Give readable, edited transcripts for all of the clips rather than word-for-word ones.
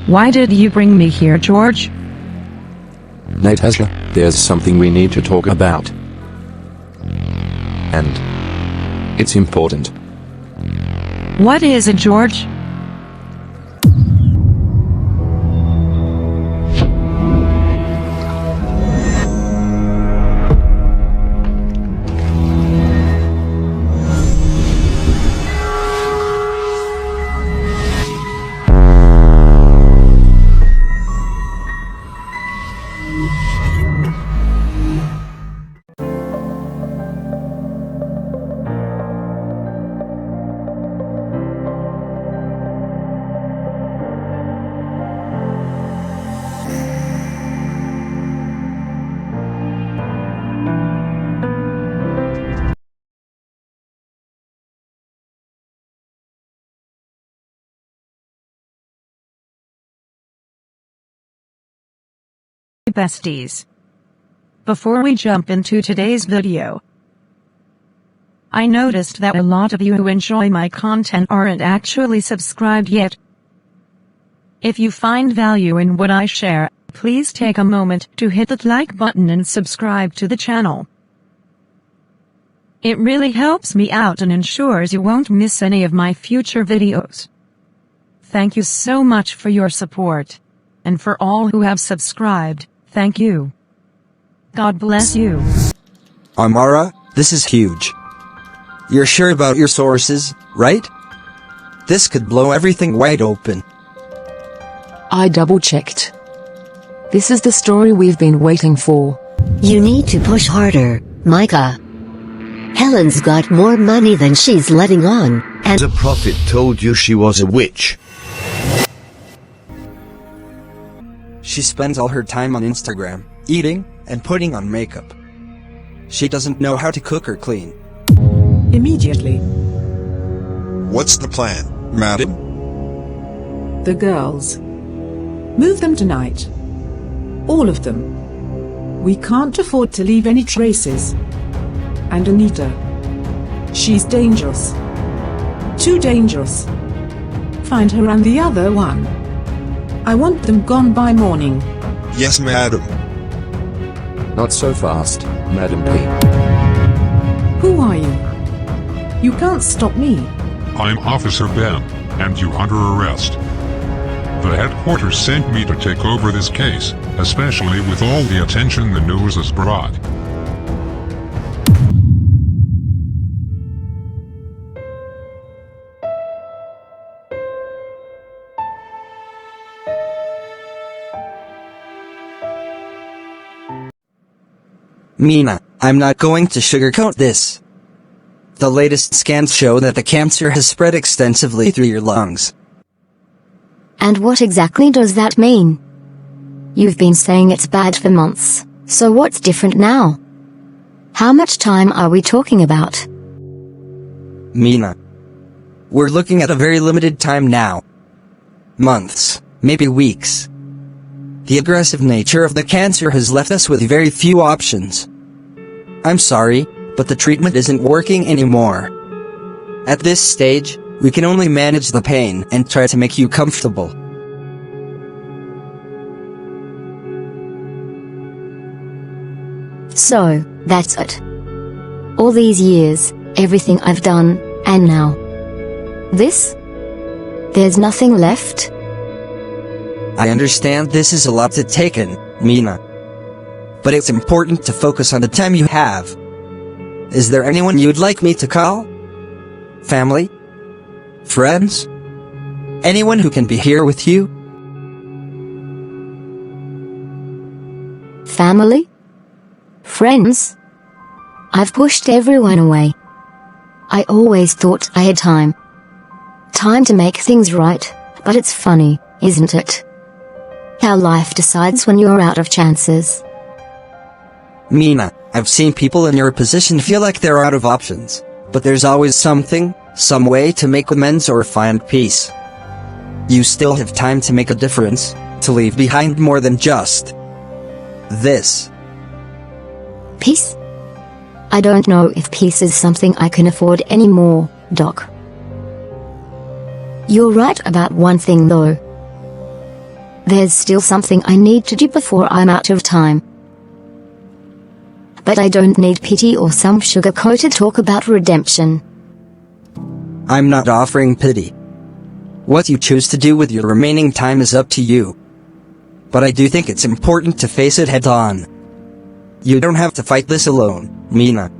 Why did you bring me here, George? Natasha, there's something we need to talk about. And it's important. What is it, George? Besties. Before we jump into today's video, I noticed that a lot of you who enjoy my content aren't actually subscribed yet. If you find value in what I share, please take a moment to hit that like button and subscribe to the channel. It really helps me out and ensures you won't miss any of my future videos. Thank you so much for your support. And for all who have subscribed, thank you. God bless you. Amara, this is huge. You're sure about your sources, right? This could blow everything wide open. I double-checked. This is the story we've been waiting for. You need to push harder, Micah. Helen's got more money than she's letting on, and the prophet told you she was a witch. She spends all her time on Instagram, eating, and putting on makeup. She doesn't know how to cook or clean. Immediately. What's the plan, madam? The girls. Move them tonight. All of them. We can't afford to leave any traces. And Anita. She's dangerous. Too dangerous. Find her and the other one. I want them gone by morning. Yes, madam. Not so fast, Madam P. Who are you? You can't stop me. I'm Officer Ben, and you're under arrest. The headquarters sent me to take over this case, especially with all the attention the news has brought. Mina, I'm not going to sugarcoat this. The latest scans show that the cancer has spread extensively through your lungs. And what exactly does that mean? You've been saying it's bad for months, so what's different now? How much time are we talking about? Mina, we're looking at a very limited time now. Months, maybe weeks. The aggressive nature of the cancer has left us with very few options. I'm sorry, but the treatment isn't working anymore. At this stage, we can only manage the pain and try to make you comfortable. So, that's it. All these years, everything I've done, and now. This? There's nothing left? I understand this is a lot to take in, Mina. But it's important to focus on the time you have. Is there anyone you'd like me to call? Family? Friends? Anyone who can be here with you? Family? Friends? I've pushed everyone away. I always thought I had time. Time to make things right, but it's funny, isn't it? How life decides when you're out of chances. Mina, I've seen people in your position feel like they're out of options, but there's always something, some way to make amends or find peace. You still have time to make a difference, to leave behind more than just this. Peace? I don't know if peace is something I can afford anymore, Doc. You're right about one thing though. There's still something I need to do before I'm out of time. But I don't need pity or some sugar-coated talk about redemption. I'm not offering pity. What you choose to do with your remaining time is up to you. But I do think it's important to face it head on. You don't have to fight this alone, Mina.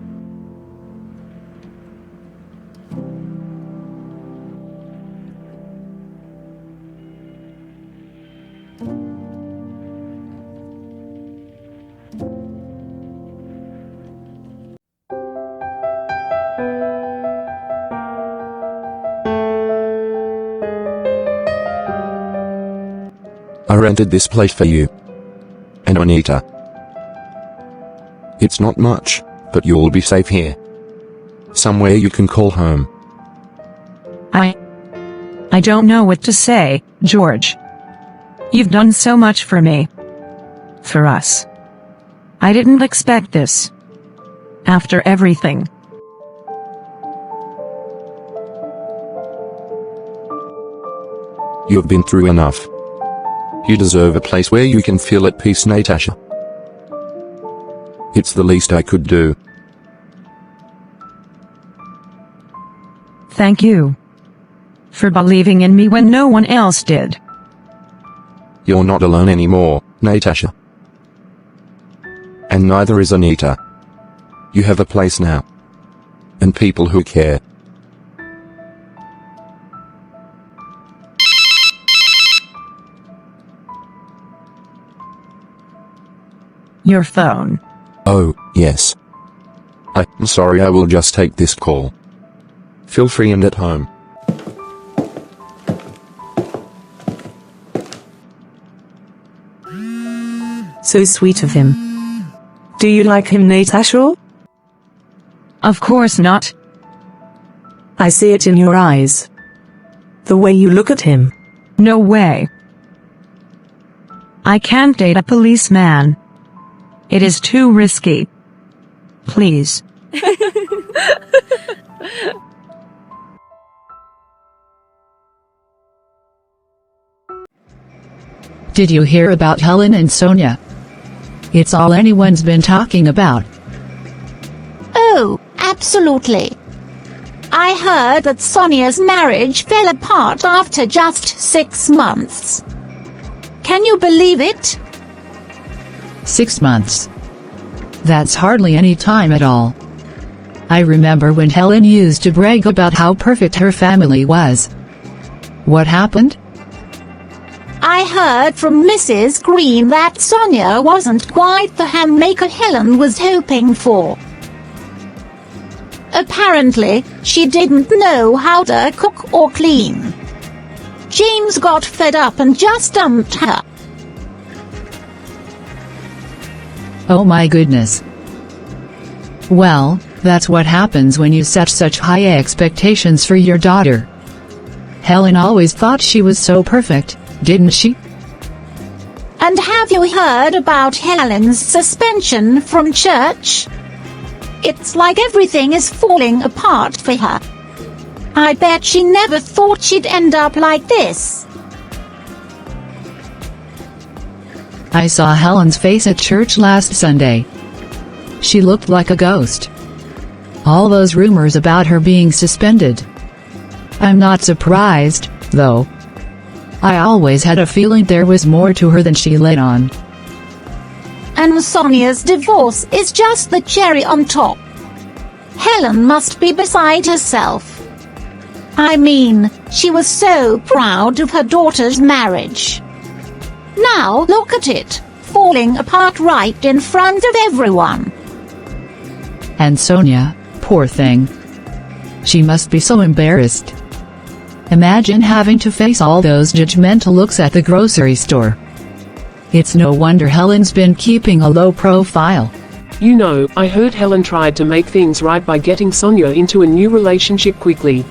I rented this place for you and Anita. It's not much, but you'll be safe here. Somewhere you can call home. I don't know what to say, George. You've done so much for me. For us. I didn't expect this. After everything. You've been through enough. You deserve a place where you can feel at peace, Natasha. It's the least I could do. Thank you. For believing in me when no one else did. You're not alone anymore, Natasha. And neither is Anita. You have a place now. And people who care. Your phone. Oh, yes. I'm sorry, I will just take this call. Feel free and at home. So sweet of him. Do you like him, Natasha? Of course not. I see it in your eyes. The way you look at him. No way. I can't date a policeman. It is too risky. Please. Did you hear about Helen and Sonia? It's all anyone's been talking about. Oh, absolutely. I heard that Sonia's marriage fell apart after just 6 months. Can you believe it? 6 months. That's hardly any time at all. I remember when Helen used to brag about how perfect her family was. What happened? I heard from Mrs. Green that Sonia wasn't quite the homemaker Helen was hoping for. Apparently, she didn't know how to cook or clean. James got fed up and just dumped her. Oh my goodness. Well, that's what happens when you set such high expectations for your daughter. Helen always thought she was so perfect, didn't she? And have you heard about Helen's suspension from church? It's like everything is falling apart for her. I bet she never thought she'd end up like this. I saw Helen's face at church last Sunday. She looked like a ghost. All those rumors about her being suspended. I'm not surprised, though. I always had a feeling there was more to her than she let on. And Sonia's divorce is just the cherry on top. Helen must be beside herself. I mean, she was so proud of her daughter's marriage. Now look at it, falling apart right in front of everyone. And Sonia, poor thing. She must be so embarrassed. Imagine having to face all those judgmental looks at the grocery store. It's no wonder Helen's been keeping a low profile. You know, I heard Helen tried to make things right by getting Sonia into a new relationship quickly.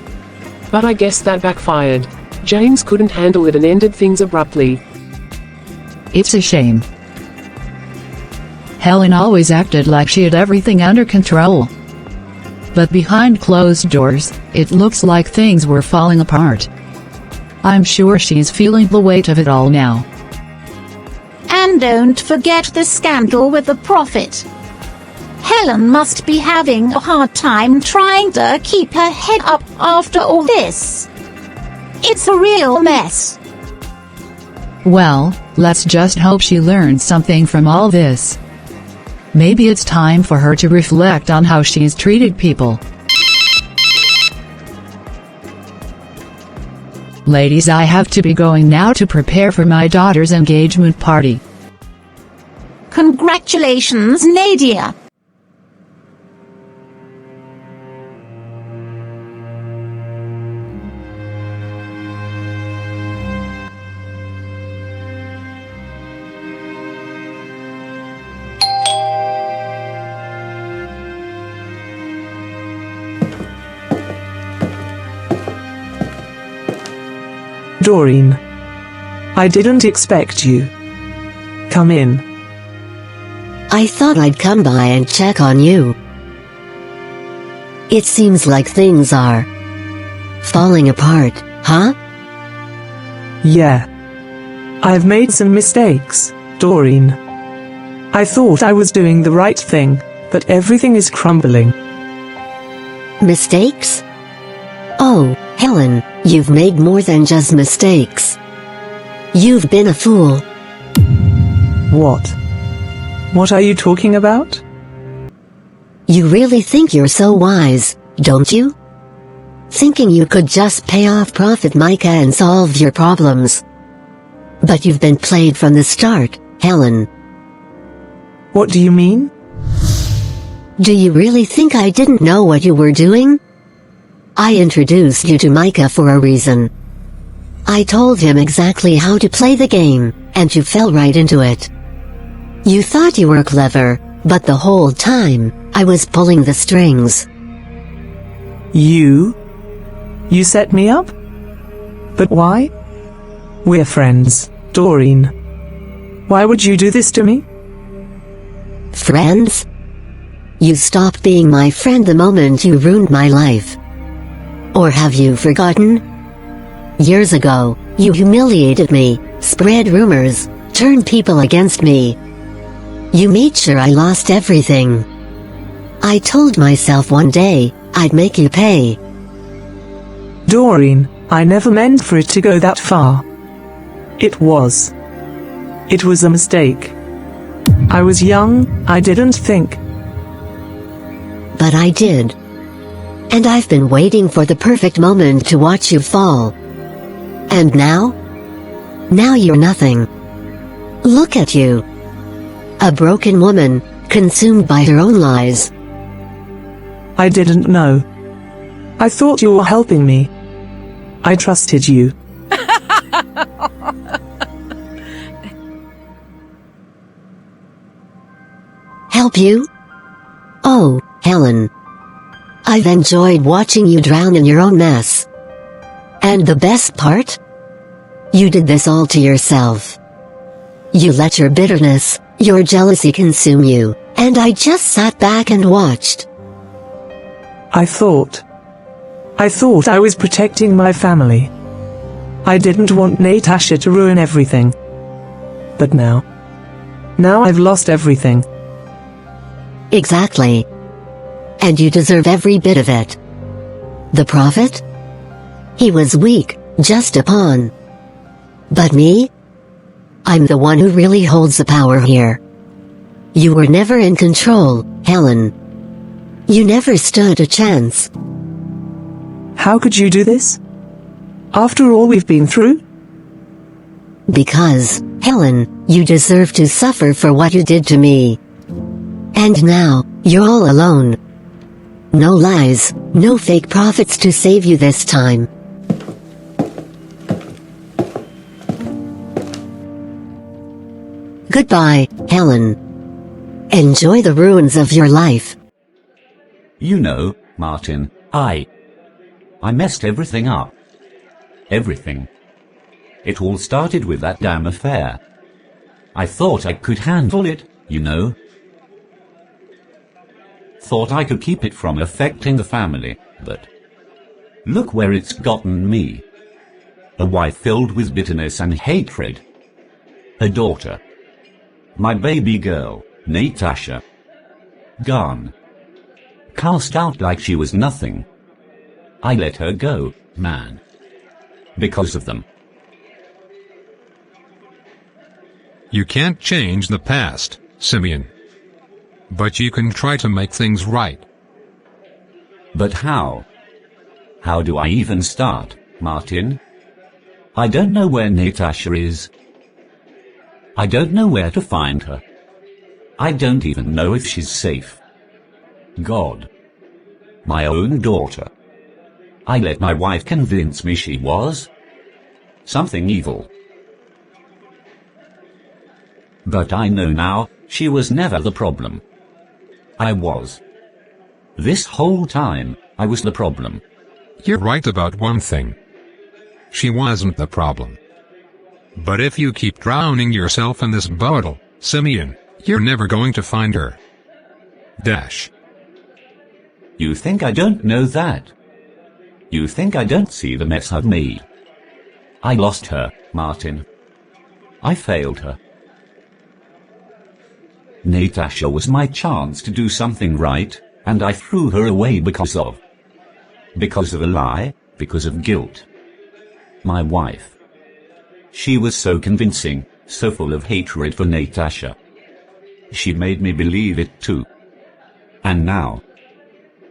But I guess that backfired. James couldn't handle it and ended things abruptly. It's a shame. Helen always acted like she had everything under control. But behind closed doors, it looks like things were falling apart. I'm sure she's feeling the weight of it all now. And don't forget the scandal with the prophet. Helen must be having a hard time trying to keep her head up after all this. It's a real mess. Well, let's just hope she learns something from all this. Maybe it's time for her to reflect on how she's treated people. Ladies, I have to be going now to prepare for my daughter's engagement party. Congratulations, Nadia. Doreen. I didn't expect you. Come in. I thought I'd come by and check on you. It seems like things are falling apart, huh? Yeah. I've made some mistakes, Doreen. I thought I was doing the right thing, but everything is crumbling. Mistakes? Oh, Helen, you've made more than just mistakes. You've been a fool. What? What are you talking about? You really think you're so wise, don't you? Thinking you could just pay off Prophet Micah and solve your problems. But you've been played from the start, Helen. What do you mean? Do you really think I didn't know what you were doing? I introduced you to Micah for a reason. I told him exactly how to play the game, and you fell right into it. You thought you were clever, but the whole time, I was pulling the strings. You? You set me up? But why? We're friends, Doreen. Why would you do this to me? Friends? You stopped being my friend the moment you ruined my life. Or have you forgotten? Years ago, you humiliated me, spread rumors, turned people against me. You made sure I lost everything. I told myself one day, I'd make you pay. Doreen, I never meant for it to go that far. It was a mistake. I was young, I didn't think. But I did. And I've been waiting for the perfect moment to watch you fall. And now? Now you're nothing. Look at you. A broken woman, consumed by her own lies. I didn't know. I thought you were helping me. I trusted you. Help you? Oh, Helen. I've enjoyed watching you drown in your own mess. And the best part? You did this all to yourself. You let your bitterness, your jealousy consume you, and I just sat back and watched. I thought I was protecting my family. I didn't want Natasha to ruin everything. But now I've lost everything. Exactly. And you deserve every bit of it. The prophet? He was weak, just a pawn. But me? I'm the one who really holds the power here. You were never in control, Helen. You never stood a chance. How could you do this? After all we've been through? Because, Helen, you deserve to suffer for what you did to me. And now, you're all alone. No lies, no fake prophets to save you this time. Goodbye, Helen. Enjoy the ruins of your life. You know, Martin, I messed everything up. Everything. It all started with that damn affair. I thought I could handle it, you know. Thought I could keep it from affecting the family, but look where it's gotten me. A wife filled with bitterness and hatred. A daughter My baby girl, Natasha. Gone. Cast out like she was nothing. I let her go, man. Because of them. You can't change the past, Simeon. But you can try to make things right. But how? How do I even start, Martin? I don't know where Natasha is. I don't know where to find her. I don't even know if she's safe. God. My own daughter. I let my wife convince me she was something evil. But I know now, she was never the problem. I was. This whole time, I was the problem. You're right about one thing. She wasn't the problem. But if you keep drowning yourself in this bottle, Simeon, you're never going to find her. Dash. You think I don't know that? You think I don't see the mess I've made? I lost her, Martin. I failed her. Natasha was my chance to do something right, and I threw her away because of a lie, because of guilt. My wife. She was so convincing, so full of hatred for Natasha. She made me believe it too. And now,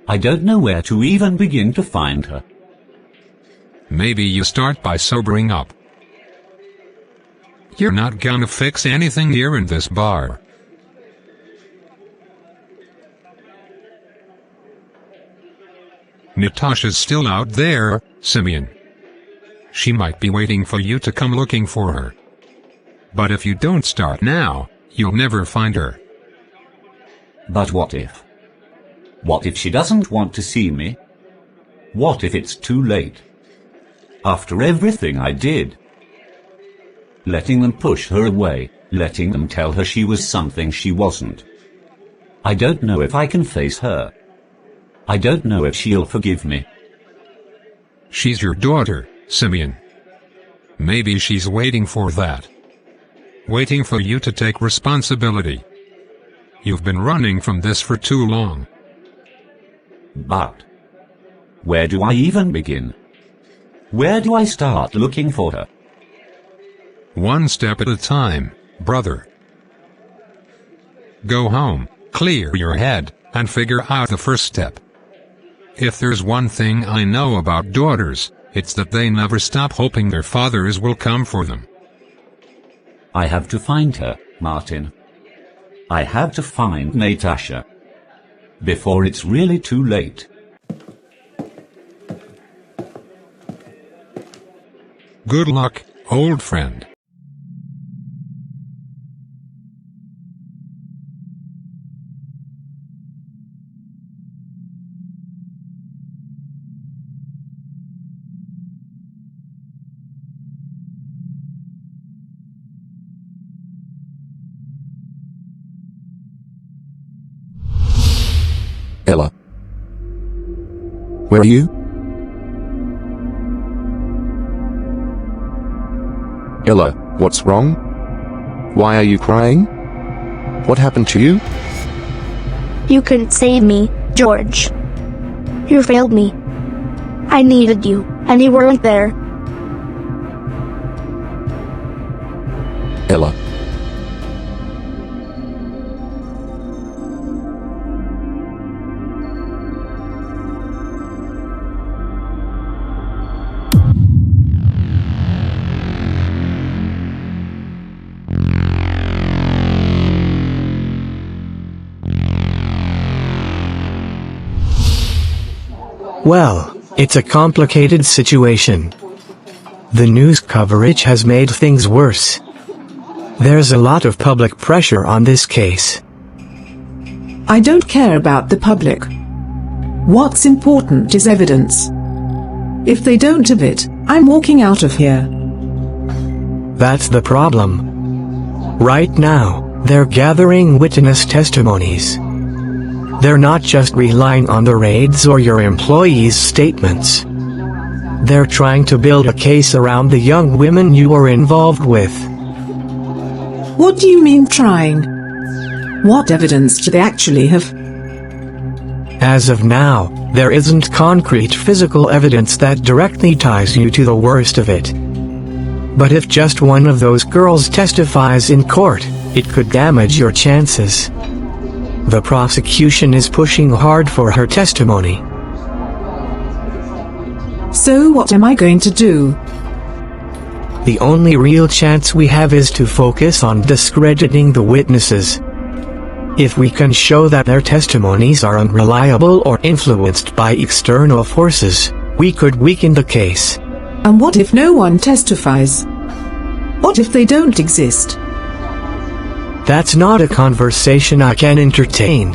I don't know where to even begin to find her. Maybe you start by sobering up. You're not gonna fix anything here in this bar. Natasha's still out there, Simeon. She might be waiting for you to come looking for her. But if you don't start now, you'll never find her. But what if? What if she doesn't want to see me? What if it's too late? After everything I did? Letting them push her away, letting them tell her she was something she wasn't. I don't know if I can face her. I don't know if she'll forgive me. She's your daughter, Simeon. Maybe she's waiting for that. Waiting for you to take responsibility. You've been running from this for too long. But where do I even begin? Where do I start looking for her? One step at a time, brother. Go home, clear your head, and figure out the first step. If there's one thing I know about daughters, it's that they never stop hoping their fathers will come for them. I have to find her, Martin. I have to find Natasha. Before it's really too late. Good luck, old friend. Ella. Where are you? Ella, what's wrong? Why are you crying? What happened to you? You couldn't save me, George. You failed me. I needed you, and you weren't there. Ella. Well, it's a complicated situation. The news coverage has made things worse. There's a lot of public pressure on this case. I don't care about the public. What's important is evidence. If they don't have it, I'm walking out of here. That's the problem. Right now, they're gathering witness testimonies. They're not just relying on the raids or your employees' statements. They're trying to build a case around the young women you were involved with. What do you mean trying? What evidence do they actually have? As of now, there isn't concrete physical evidence that directly ties you to the worst of it. But if just one of those girls testifies in court, it could damage your chances. The prosecution is pushing hard for her testimony. So what am I going to do? The only real chance we have is to focus on discrediting the witnesses. If we can show that their testimonies are unreliable or influenced by external forces, we could weaken the case. And what if no one testifies? What if they don't exist? That's not a conversation I can entertain.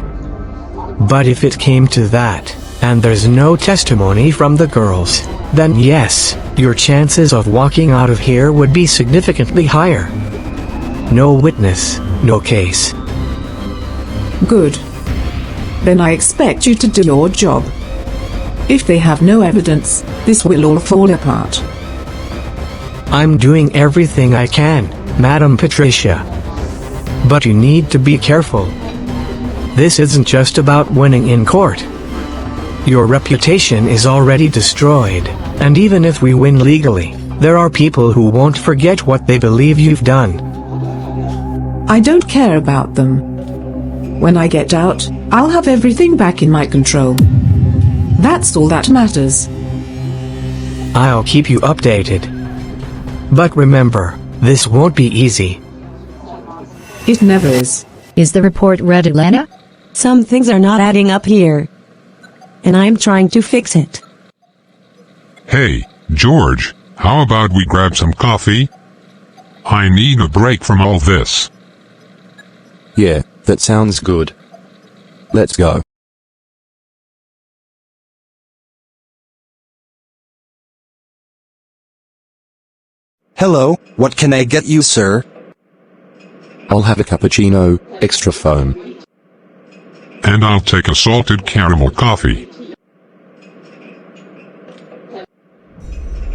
But if it came to that, and there's no testimony from the girls, then yes, your chances of walking out of here would be significantly higher. No witness, no case. Good. Then I expect you to do your job. If they have no evidence, this will all fall apart. I'm doing everything I can, Madam Patricia. But you need to be careful. This isn't just about winning in court. Your reputation is already destroyed, and even if we win legally, there are people who won't forget what they believe you've done. I don't care about them. When I get out, I'll have everything back in my control. That's all that matters. I'll keep you updated. But remember, this won't be easy. It never is. Is the report read, Elena? Some things are not adding up here. And I'm trying to fix it. Hey, George, how about we grab some coffee? I need a break from all this. Yeah, that sounds good. Let's go. Hello, what can I get you, sir? I'll have a cappuccino, extra foam. And I'll take a salted caramel coffee.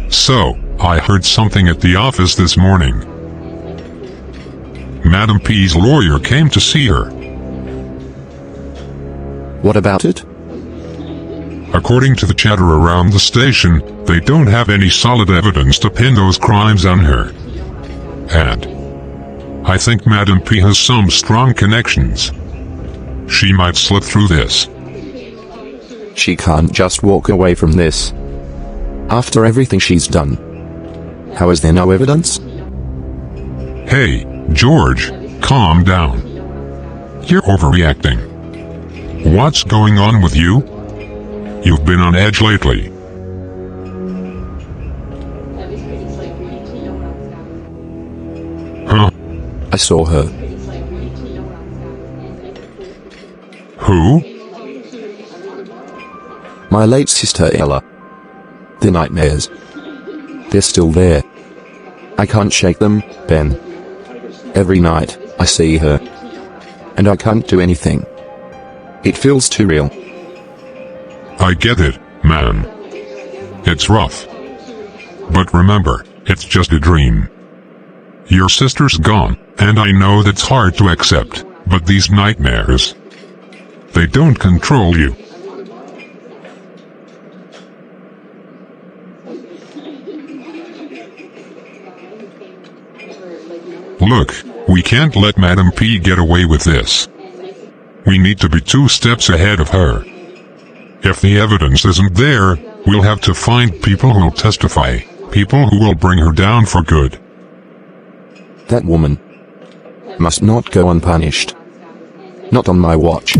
So, I heard something at the office this morning. Madam P's lawyer came to see her. What about it? According to the chatter around the station, they don't have any solid evidence to pin those crimes on her. And I think Madam P has some strong connections. She might slip through this. She can't just walk away from this. After everything she's done. How is there no evidence? Hey, George, calm down. You're overreacting. What's going on with you? You've been on edge lately. Huh? I saw her. Who? My late sister Ella. The nightmares. They're still there. I can't shake them, Ben. Every night, I see her. And I can't do anything. It feels too real. I get it, man. It's rough. But remember, it's just a dream. Your sister's gone, and I know that's hard to accept, but these nightmares, they don't control you. Look, we can't let Madam P get away with this. We need to be 2 steps ahead of her. If the evidence isn't there, we'll have to find people who'll testify, people who will bring her down for good. That woman must not go unpunished. Not on my watch.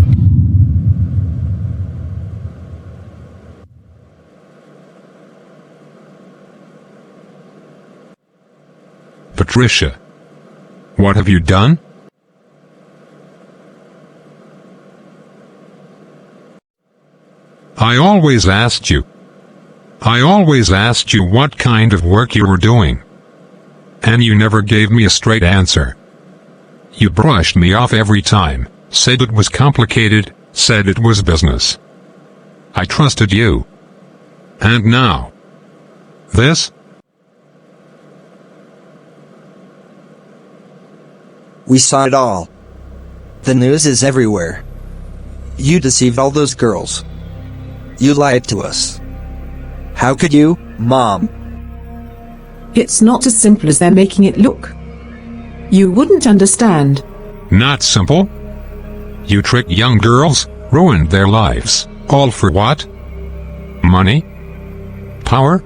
Patricia, what have you done? I always asked you what kind of work you were doing. And you never gave me a straight answer. You brushed me off every time, said it was complicated, said it was business. I trusted you. And now, this? We saw it all. The news is everywhere. You deceived all those girls. You lied to us. How could you, Mom? It's not as simple as they're making it look. You wouldn't understand. Not simple. You tricked young girls, ruined their lives, all for what? Money? Power?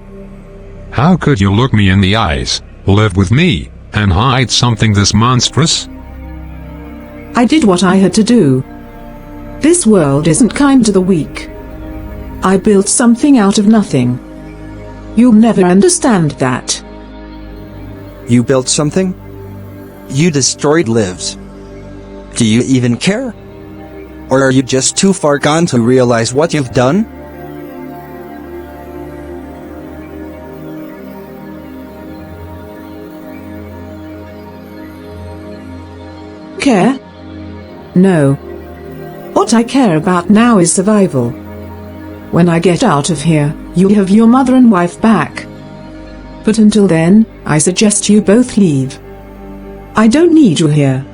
How could you look me in the eyes, live with me, and hide something this monstrous? I did what I had to do. This world isn't kind to the weak. I built something out of nothing. You'll never understand that. You built something? You destroyed lives. Do you even care? Or are you just too far gone to realize what you've done? Care? No. What I care about now is survival. When I get out of here, you'll have your mother and wife back. But until then, I suggest you both leave. I don't need you here.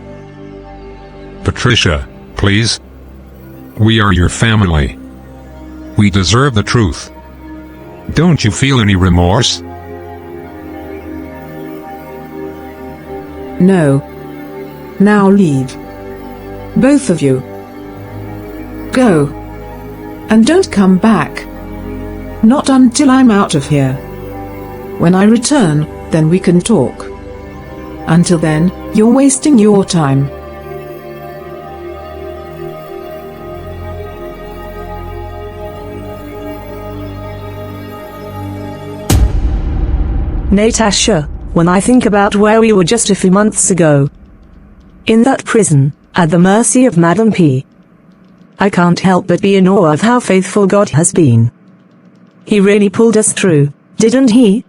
Patricia, please. We are your family. We deserve the truth. Don't you feel any remorse? No. Now leave. Both of you. Go. And don't come back. Not until I'm out of here. When I return, then we can talk. Until then, you're wasting your time. Natasha, when I think about where we were just a few months ago, in that prison, at the mercy of Madam P, I can't help but be in awe of how faithful God has been. He really pulled us through, didn't he?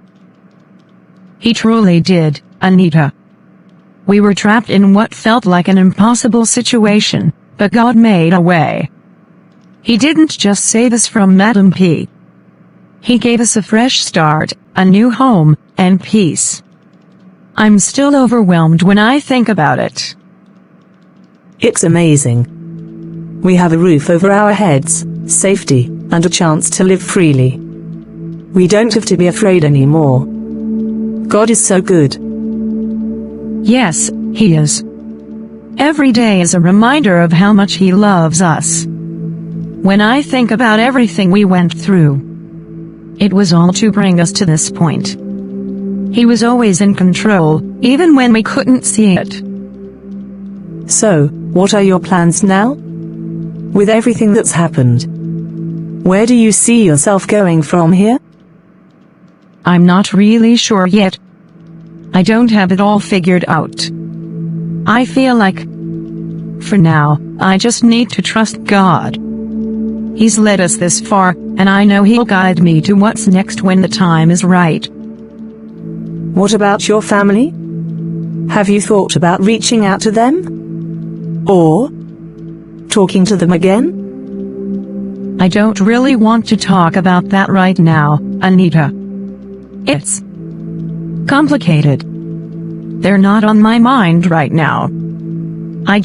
He truly did, Anita. We were trapped in what felt like an impossible situation, but God made a way. He didn't just save us from Madam P. He gave us a fresh start, a new home, and peace. I'm still overwhelmed when I think about it. It's amazing. We have a roof over our heads, safety, and a chance to live freely. We don't have to be afraid anymore. God is so good. Yes, He is. Every day is a reminder of how much He loves us. When I think about everything we went through, it was all to bring us to this point. He was always in control, even when we couldn't see it. So, what are your plans now? With everything that's happened, where do you see yourself going from here? I'm not really sure yet. I don't have it all figured out. I feel like, for now, I just need to trust God. He's led us this far, and I know He'll guide me to what's next when the time is right. What about your family? Have you thought about reaching out to them? Or talking to them again? I don't really want to talk about that right now, Anita. It's complicated. They're not on my mind right now. I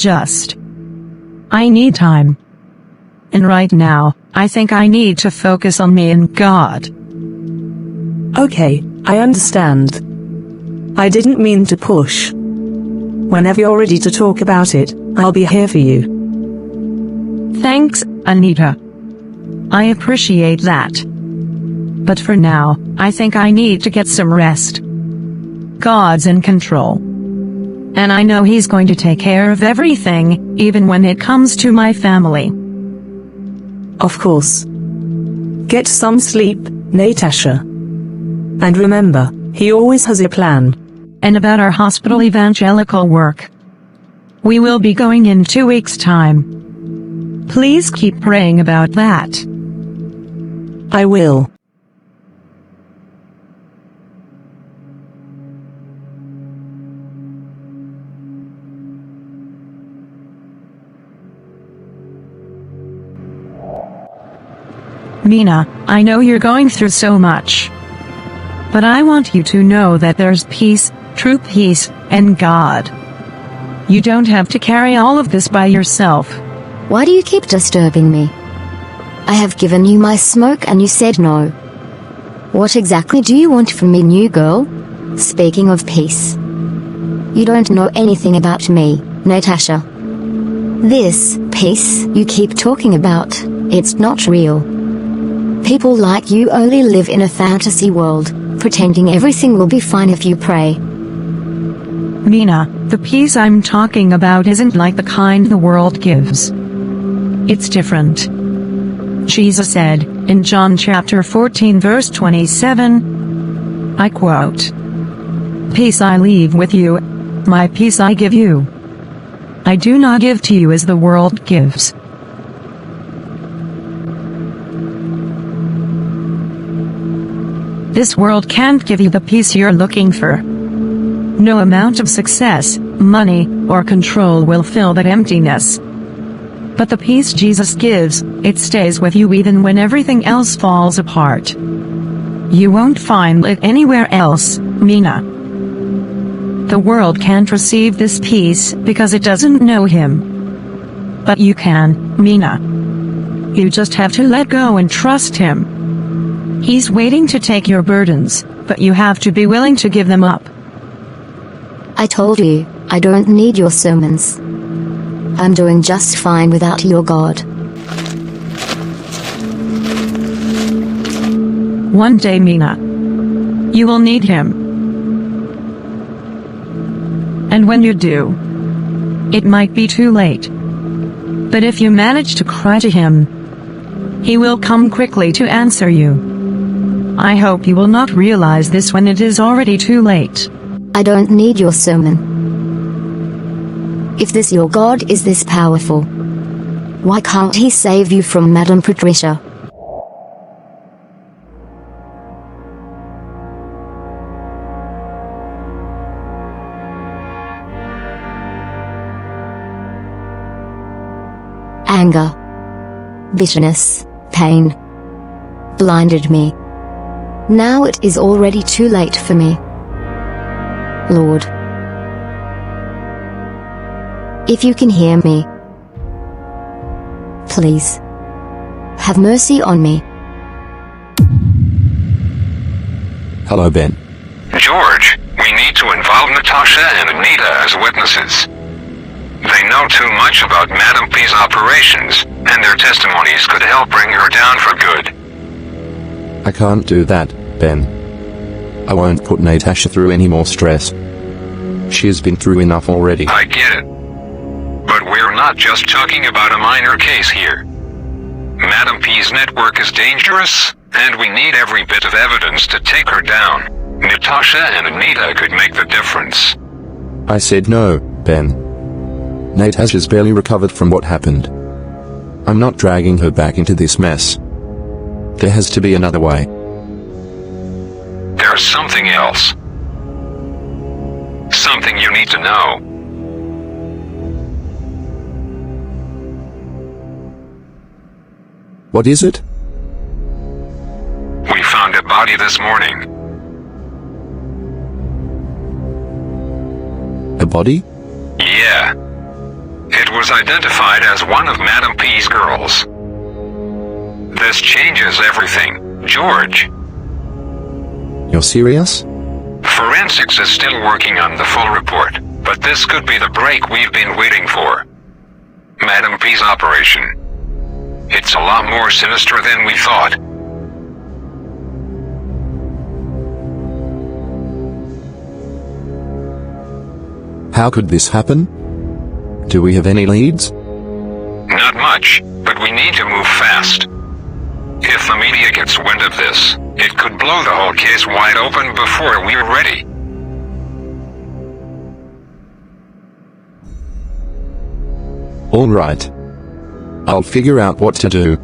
need time. And right now, I think I need to focus on me and God. Okay, I understand. I didn't mean to push. Whenever you're ready to talk about it, I'll be here for you. Thanks, Anita. I appreciate that. But for now, I think I need to get some rest. God's in control. And I know He's going to take care of everything, even when it comes to my family. Of course. Get some sleep, Natasha. And remember, He always has a plan. And about our hospital evangelical work. We will be going in 2 weeks' time. Please keep praying about that. I will. Mina, I know you're going through so much. But I want you to know that there's peace, true peace, and God. You don't have to carry all of this by yourself. Why do you keep disturbing me? I have given you my smoke and you said no. What exactly do you want from me, new girl? Speaking of peace. You don't know anything about me, Natasha. This peace you keep talking about, it's not real. People like you only live in a fantasy world, pretending everything will be fine if you pray. Mina, the peace I'm talking about isn't like the kind the world gives. It's different. Jesus said, in John chapter 14 verse 27, I quote, "Peace I leave with you, my peace I give you. I do not give to you as the world gives." This world can't give you the peace you're looking for. No amount of success, money, or control will fill that emptiness. But the peace Jesus gives, it stays with you even when everything else falls apart. You won't find it anywhere else, Mina. The world can't receive this peace because it doesn't know Him. But you can, Mina. You just have to let go and trust Him. He's waiting to take your burdens, but you have to be willing to give them up. I told you, I don't need your sermons. I'm doing just fine without your God. One day, Mina, you will need Him. And when you do, it might be too late. But if you manage to cry to Him, He will come quickly to answer you. I hope you will not realize this when it is already too late. I don't need your sermon. If this your God is this powerful, why can't He save you from Madame Patricia? Anger, bitterness, pain blinded me. Now it is already too late for me. Lord, if you can hear me, please, have mercy on me. Hello, Ben. George, we need to involve Natasha and Anita as witnesses. They know too much about Madame P's operations, and their testimonies could help bring her down for good. I can't do that, Ben. I won't put Natasha through any more stress. She has been through enough already. I get it. But we're not just talking about a minor case here. Madame P's network is dangerous, and we need every bit of evidence to take her down. Natasha and Anita could make the difference. I said no, Ben. Natasha's barely recovered from what happened. I'm not dragging her back into this mess. There has to be another way. There's something else. Something you need to know. What is it? We found a body this morning. A body? Yeah. It was identified as one of Madame P's girls. This changes everything, George. You're serious? Forensics is still working on the full report, but this could be the break we've been waiting for. Madame P's operation. It's a lot more sinister than we thought. How could this happen? Do we have any leads? Not much, but we need to move fast. If the media gets wind of this, it could blow the whole case wide open before we're ready. All right. I'll figure out what to do.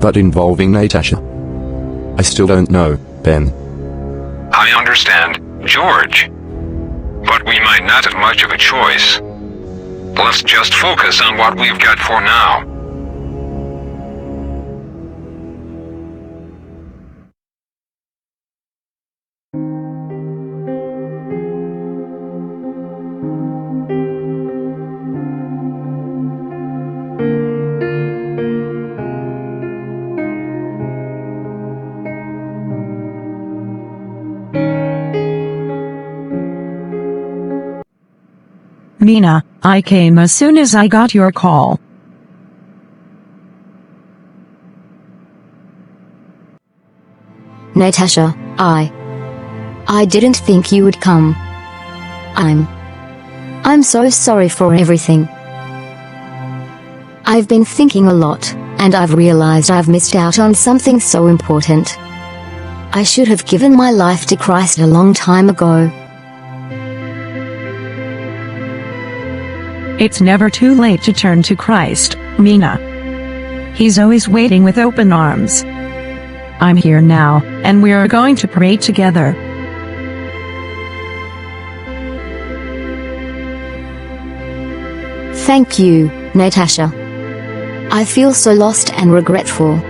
But involving Natasha, I still don't know, Ben. I understand, George. But we might not have much of a choice. Let's just focus on what we've got for now. Mina, I came as soon as I got your call. Natasha, I didn't think you would come. I'm so sorry for everything. I've been thinking a lot, and I've realized I've missed out on something so important. I should have given my life to Christ a long time ago. It's never too late to turn to Christ, Mina. He's always waiting with open arms. I'm here now, and we are going to pray together. Thank you, Natasha. I feel so lost and regretful.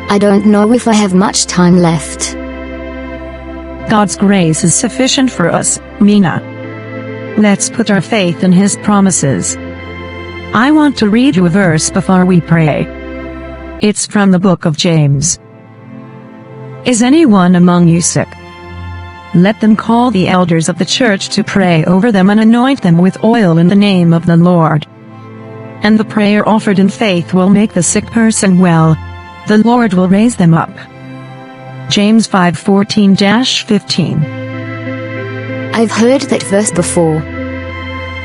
I don't know if I have much time left. God's grace is sufficient for us, Mina. Let's put our faith in His promises. I want to read you a verse before we pray. It's from the book of James. Is anyone among you sick? Let them call the elders of the church to pray over them and anoint them with oil in the name of the Lord. And the prayer offered in faith will make the sick person well. The Lord will raise them up. James 5:14-15. I've heard that verse before,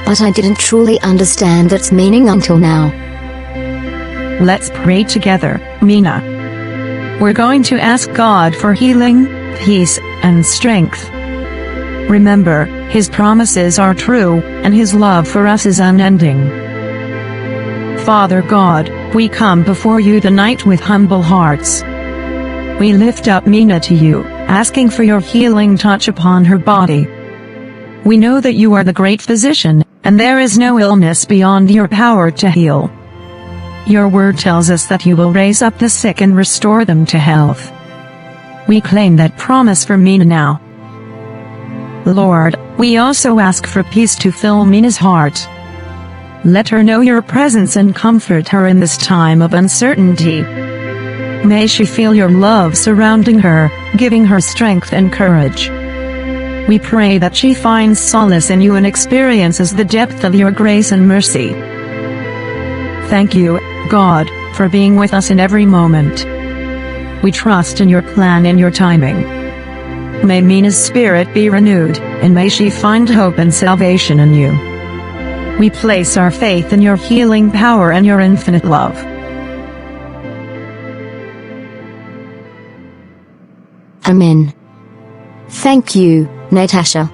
but I didn't truly understand its meaning until now. Let's pray together, Mina. We're going to ask God for healing, peace, and strength. Remember, His promises are true, and His love for us is unending. Father God, we come before you tonight with humble hearts. We lift up Mina to you, asking for your healing touch upon her body. We know that you are the great physician, and there is no illness beyond your power to heal. Your word tells us that you will raise up the sick and restore them to health. We claim that promise for Mina now. Lord, we also ask for peace to fill Mina's heart. Let her know your presence and comfort her in this time of uncertainty. May she feel your love surrounding her, giving her strength and courage. We pray that she finds solace in you and experiences the depth of your grace and mercy. Thank you, God, for being with us in every moment. We trust in your plan and your timing. May Mina's spirit be renewed, and may she find hope and salvation in you. We place our faith in your healing power and your infinite love. Amen. Thank you, Natasha.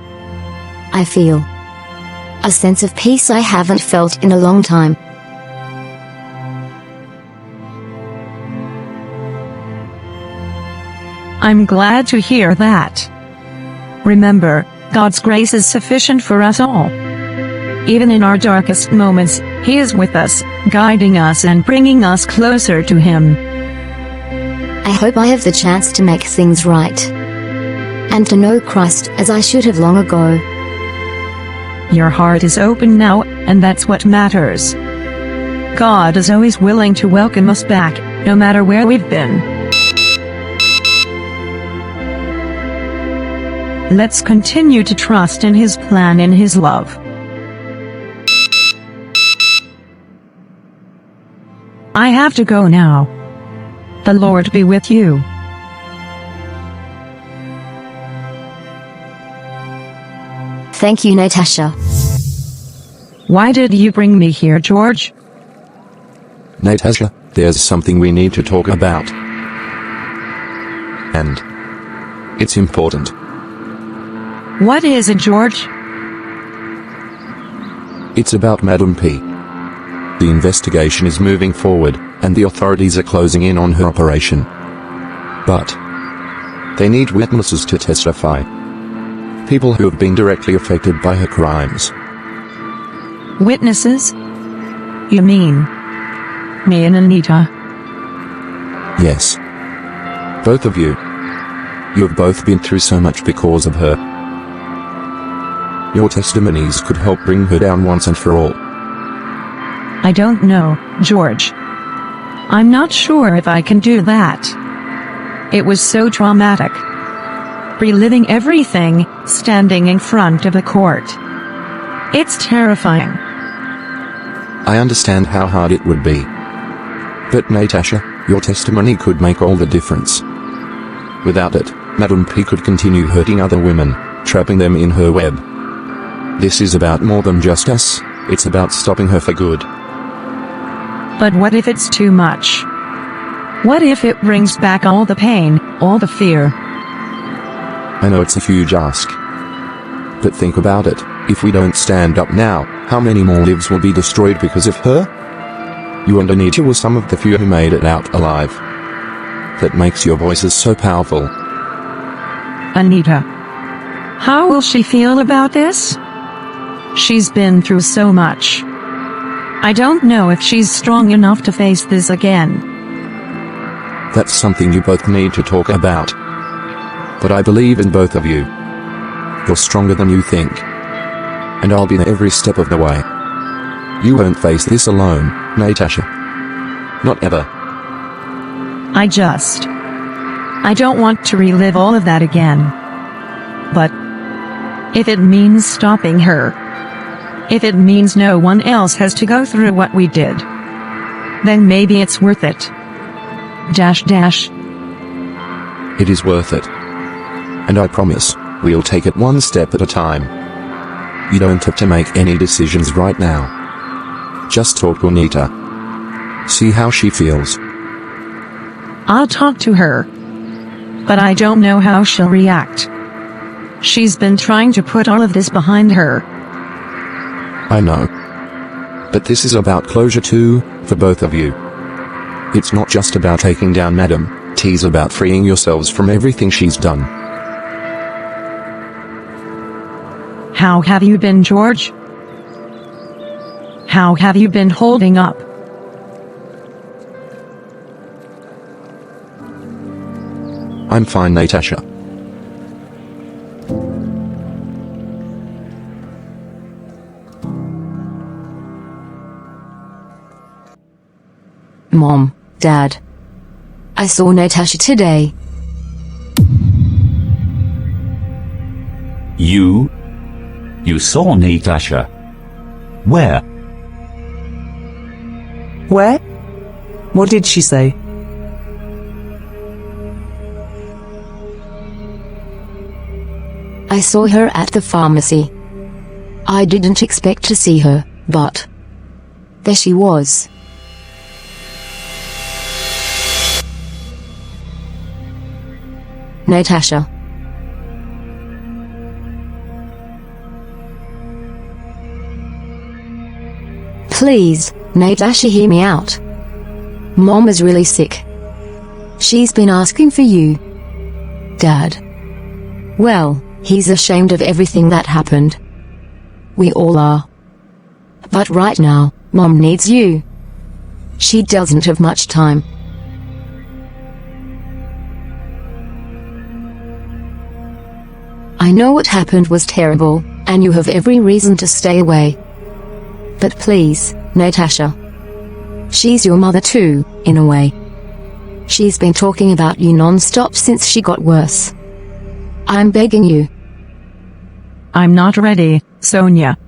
I feel a sense of peace I haven't felt in a long time. I'm glad to hear that. Remember, God's grace is sufficient for us all. Even in our darkest moments, He is with us, guiding us and bringing us closer to Him. I hope I have the chance to make things right, and to know Christ as I should have long ago. Your heart is open now, and that's what matters. God is always willing to welcome us back, no matter where we've been. Let's continue to trust in His plan and His love. I have to go now. The Lord be with you. Thank you, Natasha. Why did you bring me here, George? Natasha, there's something we need to talk about. And it's important. What is it, George? It's about Madam P. The investigation is moving forward, and the authorities are closing in on her operation. But they need witnesses to testify. People who have been directly affected by her crimes. Witnesses? You mean me and Anita? Yes. Both of you. You have both been through so much because of her. Your testimonies could help bring her down once and for all. I don't know, George. I'm not sure if I can do that. It was so traumatic. Reliving everything, standing in front of a court. It's terrifying. I understand how hard it would be. But Natasha, your testimony could make all the difference. Without it, Madam P could continue hurting other women, trapping them in her web. This is about more than just us, it's about stopping her for good. But what if it's too much? What if it brings back all the pain, all the fear? I know it's a huge ask. But think about it, if we don't stand up now, how many more lives will be destroyed because of her? You and Anita were some of the few who made it out alive. That makes your voices so powerful. Anita. How will she feel about this? She's been through so much. I don't know if she's strong enough to face this again. That's something you both need to talk about. But I believe in both of you. You're stronger than you think. And I'll be there every step of the way. You won't face this alone, Natasha. Not ever. I don't want to relive all of that again. But if it means stopping her, if it means no one else has to go through what we did, then maybe it's worth it. It is worth it. And I promise, we'll take it one step at a time. You don't have to make any decisions right now. Just talk to Anita. See how she feels. I'll talk to her. But I don't know how she'll react. She's been trying to put all of this behind her. I know. But this is about closure too, for both of you. It's not just about taking down Madam, T's about freeing yourselves from everything she's done. How have you been, George? How have you been holding up? I'm fine, Natasha. Mom, Dad. I saw Natasha today. You saw Natasha? Where? Where? What did she say? I saw her at the pharmacy. I didn't expect to see her, but there she was. Natasha. Please, Natasha, hear me out. Mom is really sick. She's been asking for you. Dad. Well, he's ashamed of everything that happened. We all are. But right now, Mom needs you. She doesn't have much time. I know what happened was terrible, and you have every reason to stay away. But please, Natasha. She's your mother too, in a way. She's been talking about you non-stop since she got worse. I'm begging you. I'm not ready, Sonia.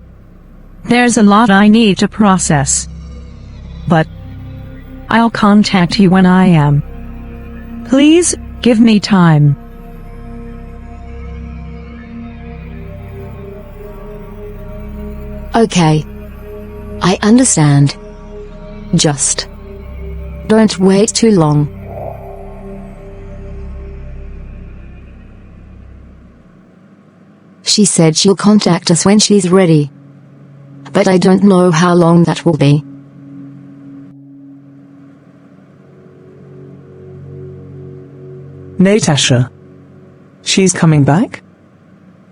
There's a lot I need to process. But I'll contact you when I am. Please, give me time. Okay. I understand. Just don't wait too long. She said she'll contact us when she's ready. But I don't know how long that will be. Natasha. She's coming back?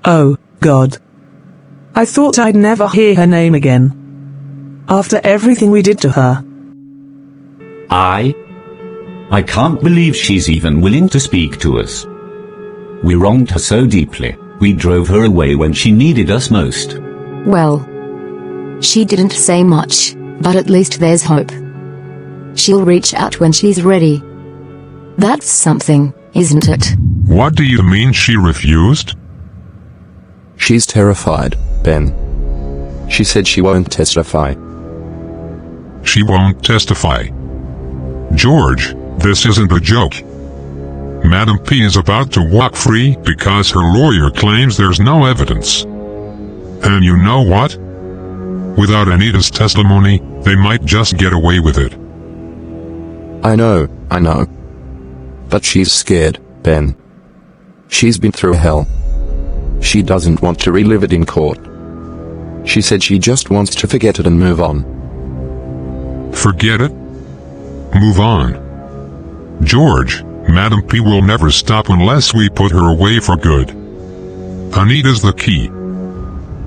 Oh, God. I thought I'd never hear her name again. After everything we did to her. I can't believe she's even willing to speak to us. We wronged her so deeply. We drove her away when she needed us most. Well, she didn't say much, but at least there's hope. She'll reach out when she's ready. That's something, isn't it? What do you mean she refused? She's terrified, Ben. She said she won't testify. She won't testify. George, this isn't a joke. Madam P is about to walk free because her lawyer claims there's no evidence. And you know what? Without Anita's testimony, they might just get away with it. I know. But she's scared, Ben. She's been through hell. She doesn't want to relive it in court. She said she just wants to forget it and move on. Forget it? Move on. George, Madam P will never stop unless we put her away for good. Anita's the key.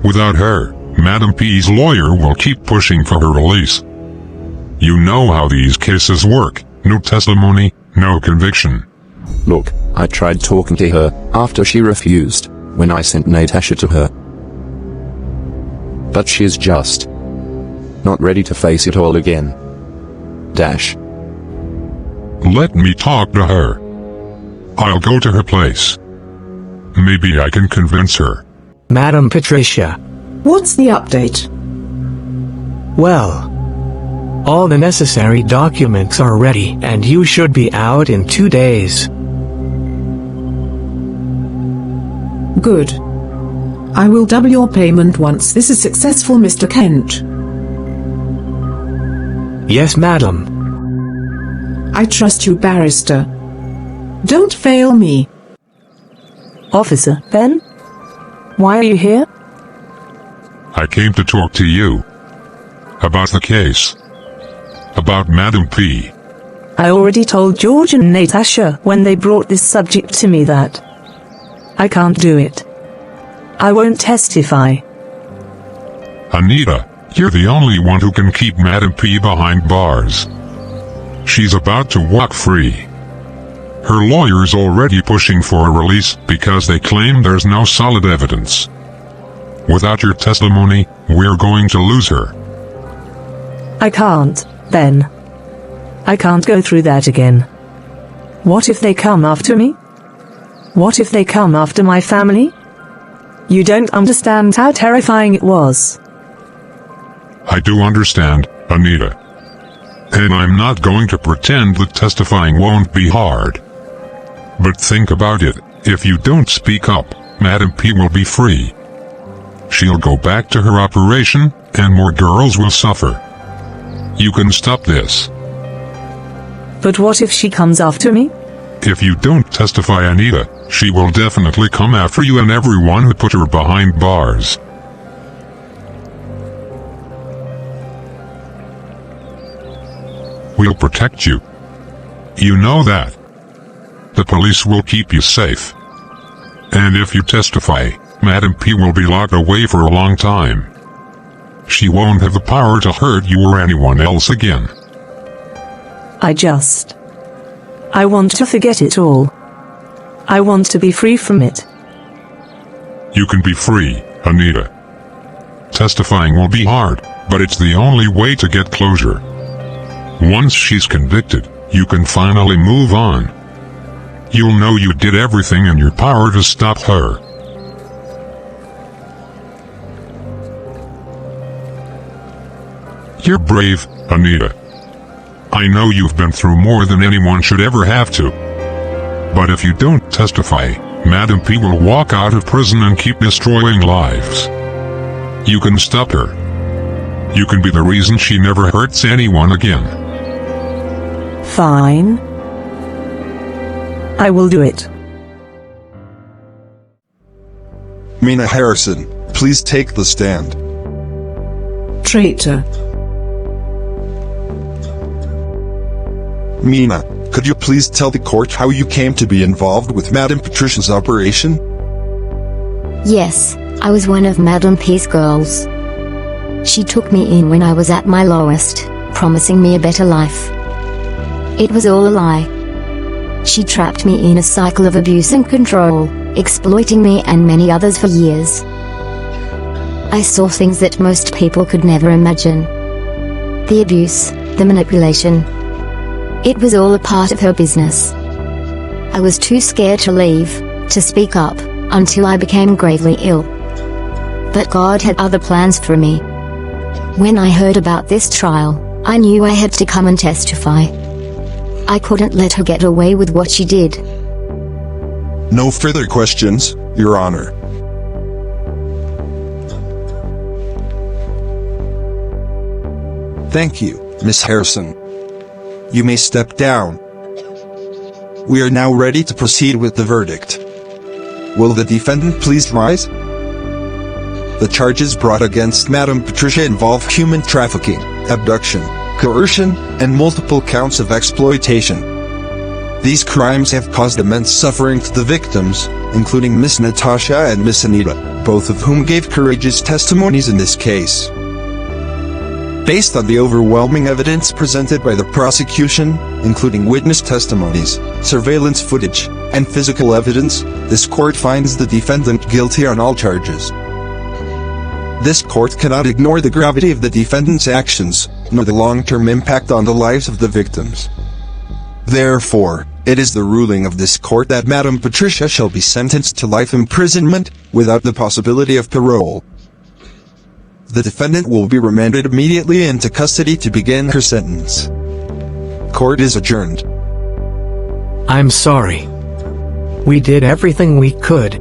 Without her, Madam P's lawyer will keep pushing for her release. You know how these cases work. No testimony, no conviction. Look, I tried talking to her after she refused, when I sent Natasha to her. But she's just not ready to face it all again. Dash. Let me talk to her. I'll go to her place. Maybe I can convince her. Madam Patricia. What's the update? Well, all the necessary documents are ready and you should be out in 2 days. Good. I will double your payment once this is successful, Mr. Kent. Yes, madam. I trust you, barrister. Don't fail me. Officer Ben? Why are you here? I came to talk to you. About the case. About Madam P. I already told George and Natasha when they brought this subject to me that I can't do it. I won't testify. Anita, you're the only one who can keep Madam P behind bars. She's about to walk free. Her lawyer's already pushing for a release because they claim there's no solid evidence. Without your testimony, we're going to lose her. I can't, Ben. I can't go through that again. What if they come after me? What if they come after my family? You don't understand how terrifying it was. I do understand, Anita. And I'm not going to pretend that testifying won't be hard. But think about it, if you don't speak up, Madam P will be free. She'll go back to her operation, and more girls will suffer. You can stop this. But what if she comes after me? If you don't testify, Anita, she will definitely come after you and everyone who put her behind bars. We'll protect you. You know that. The police will keep you safe. And if you testify, Madam P will be locked away for a long time. She won't have the power to hurt you or anyone else again. I want to forget it all. I want to be free from it. You can be free, Anita. Testifying will be hard, but it's the only way to get closure. Once she's convicted, you can finally move on. You'll know you did everything in your power to stop her. You're brave, Anita. I know you've been through more than anyone should ever have to. But if you don't testify, Madam P will walk out of prison and keep destroying lives. You can stop her. You can be the reason she never hurts anyone again. Fine. I will do it. Mina Harrison, please take the stand. Traitor. Mina, could you please tell the court how you came to be involved with Madam Patricia's operation? Yes, I was one of Madam P's girls. She took me in when I was at my lowest, promising me a better life. It was all a lie. She trapped me in a cycle of abuse and control, exploiting me and many others for years. I saw things that most people could never imagine. The abuse, the manipulation. It was all a part of her business. I was too scared to leave, to speak up, until I became gravely ill. But God had other plans for me. When I heard about this trial, I knew I had to come and testify. I couldn't let her get away with what she did. No further questions, Your Honor. Thank you, Miss Harrison. You may step down. We are now ready to proceed with the verdict. Will the defendant please rise? The charges brought against Madam Patricia involve human trafficking, abduction, coercion, and multiple counts of exploitation. These crimes have caused immense suffering to the victims, including Miss Natasha and Miss Anita, both of whom gave courageous testimonies in this case. Based on the overwhelming evidence presented by the prosecution, including witness testimonies, surveillance footage, and physical evidence, this court finds the defendant guilty on all charges. This court cannot ignore the gravity of the defendant's actions, nor the long-term impact on the lives of the victims. Therefore, it is the ruling of this court that Madam Patricia shall be sentenced to life imprisonment, without the possibility of parole. The defendant will be remanded immediately into custody to begin her sentence. Court is adjourned. I'm sorry. We did everything we could.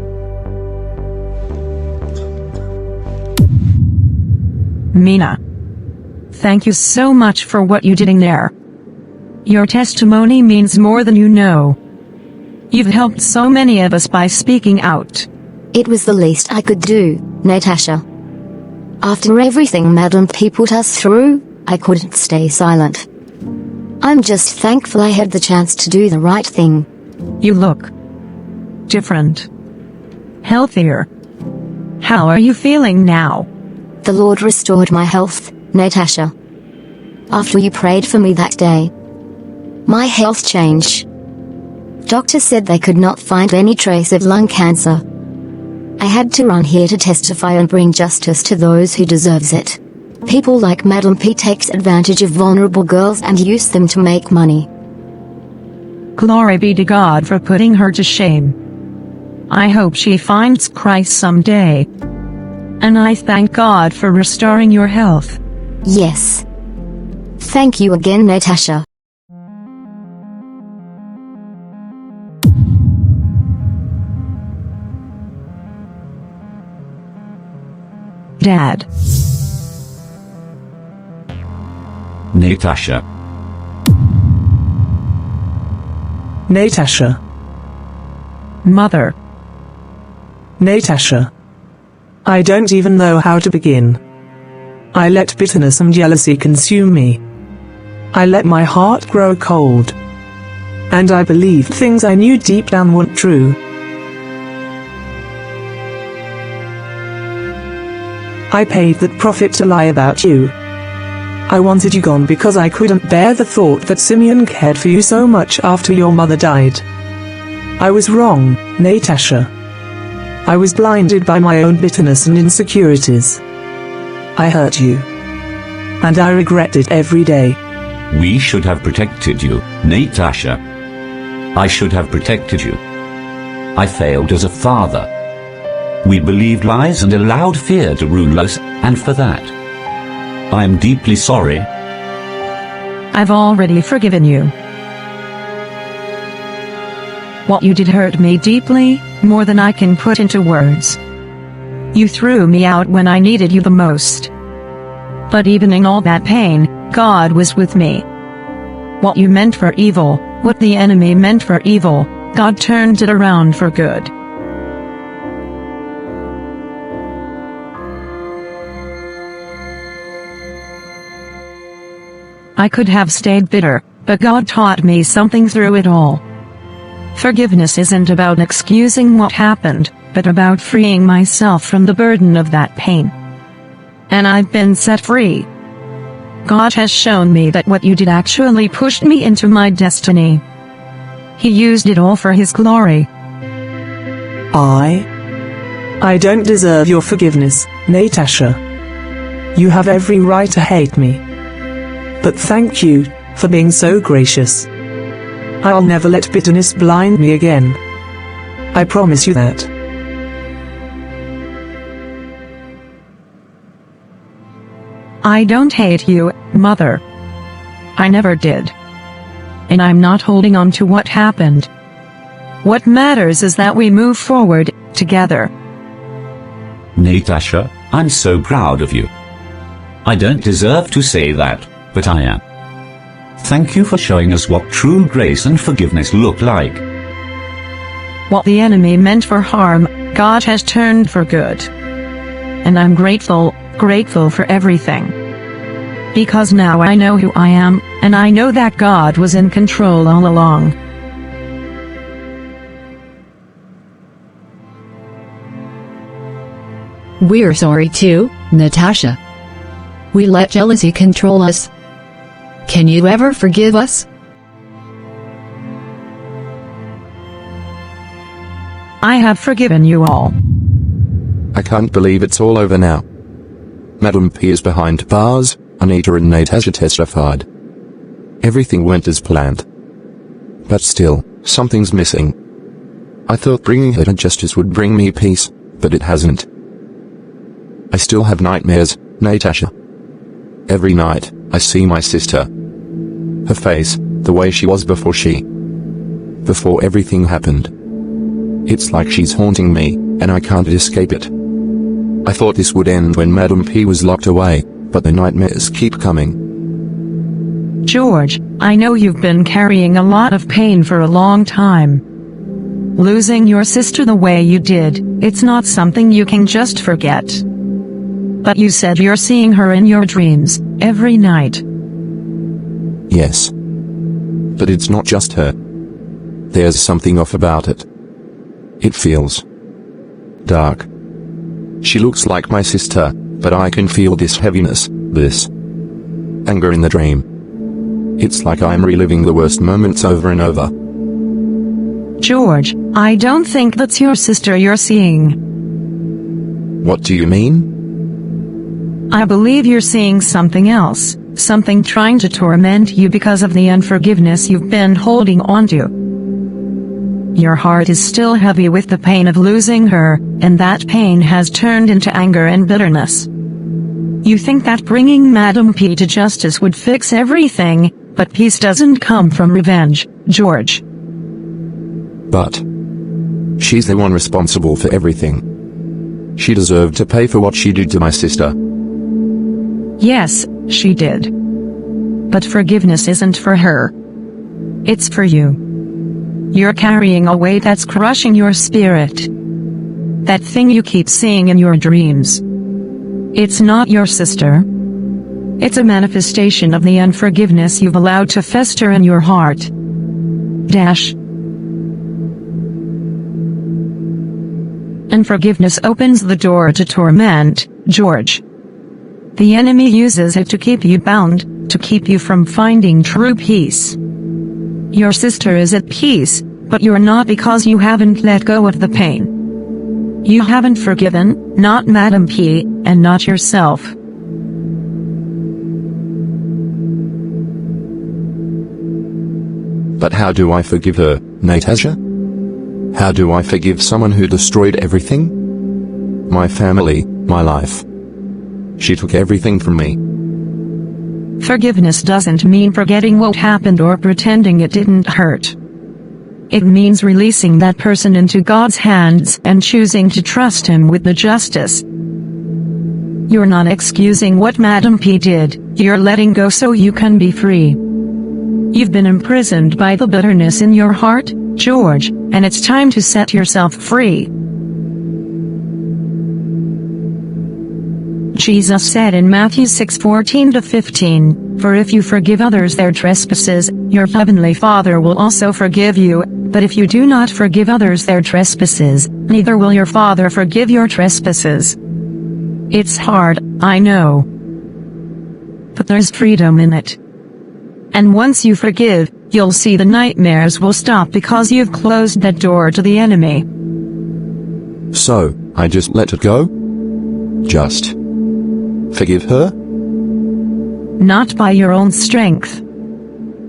Mina. Thank you so much for what you did in there. Your testimony means more than you know. You've helped so many of us by speaking out. It was the least I could do, Natasha. After everything Madam P put us through, I couldn't stay silent. I'm just thankful I had the chance to do the right thing. You look different. Healthier. How are you feeling now? The Lord restored my health, Natasha. After you prayed for me that day, my health changed. Doctors said they could not find any trace of lung cancer. I had to run here to testify and bring justice to those who deserves it. People like Madam P takes advantage of vulnerable girls and use them to make money. Glory be to God for putting her to shame. I hope she finds Christ someday. And I thank God for restoring your health. Yes. Thank you again, Natasha. Dad. Natasha. Natasha. Mother. Natasha. I don't even know how to begin. I let bitterness and jealousy consume me. I let my heart grow cold. And I believed things I knew deep down weren't true. I paid that prophet to lie about you. I wanted you gone because I couldn't bear the thought that Simeon cared for you so much after your mother died. I was wrong, Natasha. I was blinded by my own bitterness and insecurities. I hurt you. And I regret it every day. We should have protected you, Natasha. I should have protected you. I failed as a father. We believed lies and allowed fear to rule us, and for that, I am deeply sorry. I've already forgiven you. What you did hurt me deeply, more than I can put into words. You threw me out when I needed you the most. But even in all that pain, God was with me. What you meant for evil, what the enemy meant for evil, God turned it around for good. I could have stayed bitter, but God taught me something through it all. Forgiveness isn't about excusing what happened, but about freeing myself from the burden of that pain. And I've been set free. God has shown me that what you did actually pushed me into my destiny. He used it all for His glory. I don't deserve your forgiveness, Natasha. You have every right to hate me. But thank you for being so gracious. I'll never let bitterness blind me again. I promise you that. I don't hate you, Mother. I never did. And I'm not holding on to what happened. What matters is that we move forward, together. Natasha, I'm so proud of you. I don't deserve to say that, but I am. Thank you for showing us what true grace and forgiveness look like. What the enemy meant for harm, God has turned for good. And I'm grateful for everything. Because now I know who I am, and I know that God was in control all along. We're sorry too, Natasha. We let jealousy control us. Can you ever forgive us? I have forgiven you all. I can't believe it's all over now. Madam P is behind bars, Anita and Natasha testified. Everything went as planned. But still, something's missing. I thought bringing her to justice would bring me peace, but it hasn't. I still have nightmares, Natasha. Every night, I see my sister. Her face, the way she was before everything happened. It's like she's haunting me, and I can't escape it. I thought this would end when Madam P was locked away, but the nightmares keep coming. George, I know you've been carrying a lot of pain for a long time. Losing your sister the way you did, it's not something you can just forget. But you said you're seeing her in your dreams, every night. Yes. But it's not just her. There's something off about it. It feels dark. She looks like my sister, but I can feel this heaviness, this anger in the dream. It's like I'm reliving the worst moments over and over. George, I don't think that's your sister you're seeing. What do you mean? I believe you're seeing something else, something trying to torment you because of the unforgiveness you've been holding on to. Your heart is still heavy with the pain of losing her, and that pain has turned into anger and bitterness. You think that bringing Madam P to justice would fix everything, but peace doesn't come from revenge, George. But she's the one responsible for everything. She deserved to pay for what she did to my sister. Yes, she did. But forgiveness isn't for her. It's for you. You're carrying a weight that's crushing your spirit. That thing you keep seeing in your dreams. It's not your sister. It's a manifestation of the unforgiveness you've allowed to fester in your heart. Unforgiveness opens the door to torment, George. The enemy uses it to keep you bound, to keep you from finding true peace. Your sister is at peace, but you're not because you haven't let go of the pain. You haven't forgiven, not Madam P, and not yourself. But how do I forgive her, Natasha? How do I forgive someone who destroyed everything? My family, my life. She took everything from me. Forgiveness doesn't mean forgetting what happened or pretending it didn't hurt. It means releasing that person into God's hands and choosing to trust Him with the justice. You're not excusing what Madam P did, you're letting go so you can be free. You've been imprisoned by the bitterness in your heart, George, and it's time to set yourself free. Jesus said in Matthew 6:14-15, "For if you forgive others their trespasses, your heavenly Father will also forgive you, but if you do not forgive others their trespasses, neither will your Father forgive your trespasses." It's hard, I know. But there's freedom in it. And once you forgive, you'll see the nightmares will stop because you've closed that door to the enemy. So, I just let it go? Just forgive her? Not by your own strength.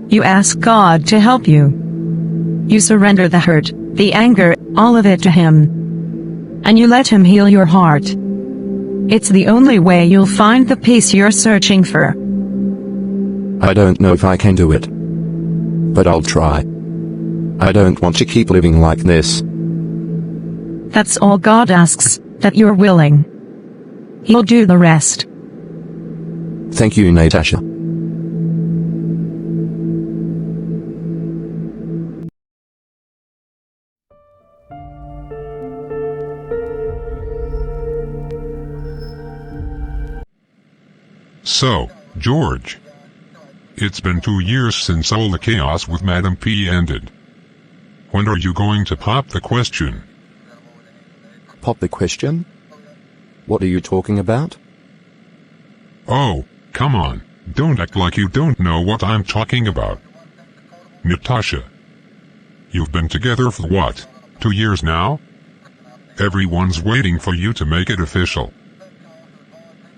You ask God to help you. You surrender the hurt, the anger, all of it to Him. And you let Him heal your heart. It's the only way you'll find the peace you're searching for. I don't know if I can do it. But I'll try. I don't want to keep living like this. That's all God asks, that you're willing. He'll do the rest. Thank you, Natasha. So, George. It's been 2 years since all the chaos with Madam P ended. When are you going to pop the question? Pop the question? What are you talking about? Oh, come on, don't act like you don't know what I'm talking about. Natasha. You've been together for what, 2 years now? Everyone's waiting for you to make it official.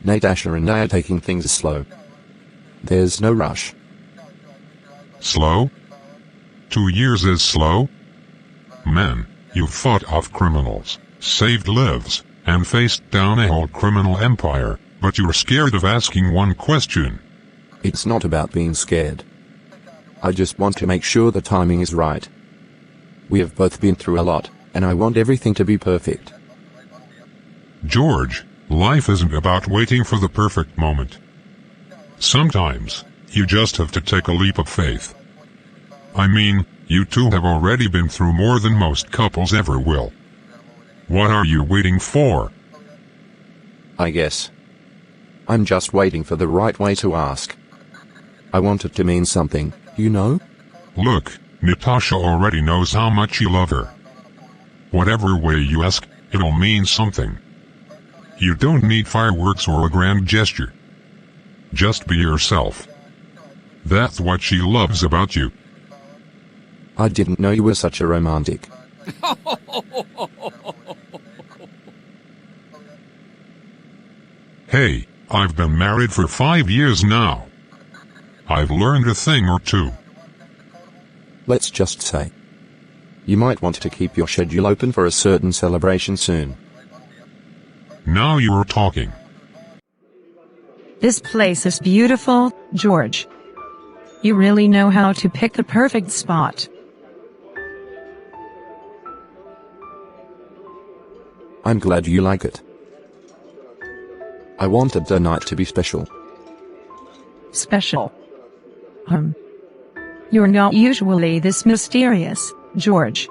Natasha and I are taking things slow. There's no rush. Slow? 2 years is slow? Man, you've fought off criminals, saved lives, and faced down a whole criminal empire, but you're scared of asking one question. It's not about being scared. I just want to make sure the timing is right. We have both been through a lot, and I want everything to be perfect. George, life isn't about waiting for the perfect moment. Sometimes, you just have to take a leap of faith. I mean, you two have already been through more than most couples ever will. What are you waiting for? I guess. I'm just waiting for the right way to ask. I want it to mean something, you know? Look, Natasha already knows how much you love her. Whatever way you ask, it'll mean something. You don't need fireworks or a grand gesture. Just be yourself. That's what she loves about you. I didn't know you were such a romantic. Hey, I've been married for 5 years now. I've learned a thing or two. Let's just say. You might want to keep your schedule open for a certain celebration soon. Now you're talking. This place is beautiful, George. You really know how to pick the perfect spot. I'm glad you like it. I wanted the night to be special. Special? You're not usually this mysterious, George.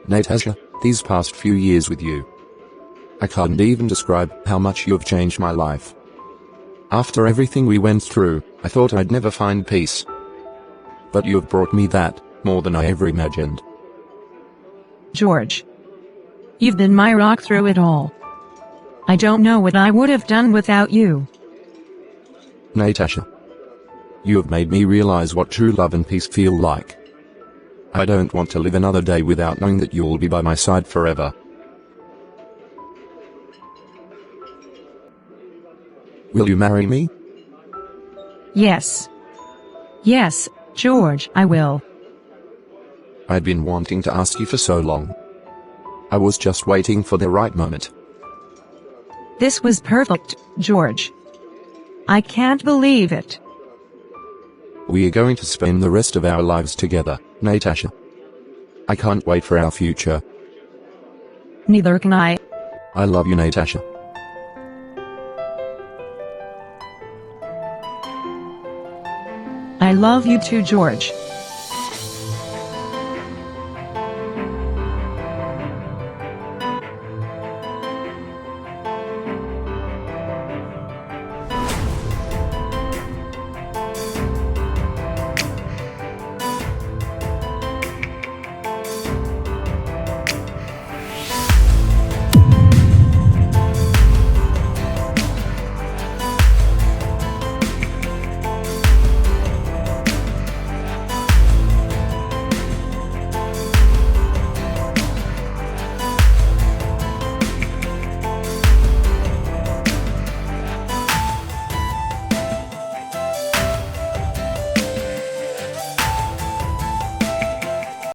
Natasha, these past few years with you. I can't even describe how much you've changed my life. After everything we went through, I thought I'd never find peace. But you've brought me that, more than I ever imagined. George. You've been my rock through it all. I don't know what I would have done without you. Natasha. You have made me realize what true love and peace feel like. I don't want to live another day without knowing that you'll be by my side forever. Will you marry me? Yes. Yes, George, I will. I'd been wanting to ask you for so long. I was just waiting for the right moment. This was perfect, George. I can't believe it. We are going to spend the rest of our lives together, Natasha. I can't wait for our future. Neither can I. I love you, Natasha. I love you too, George.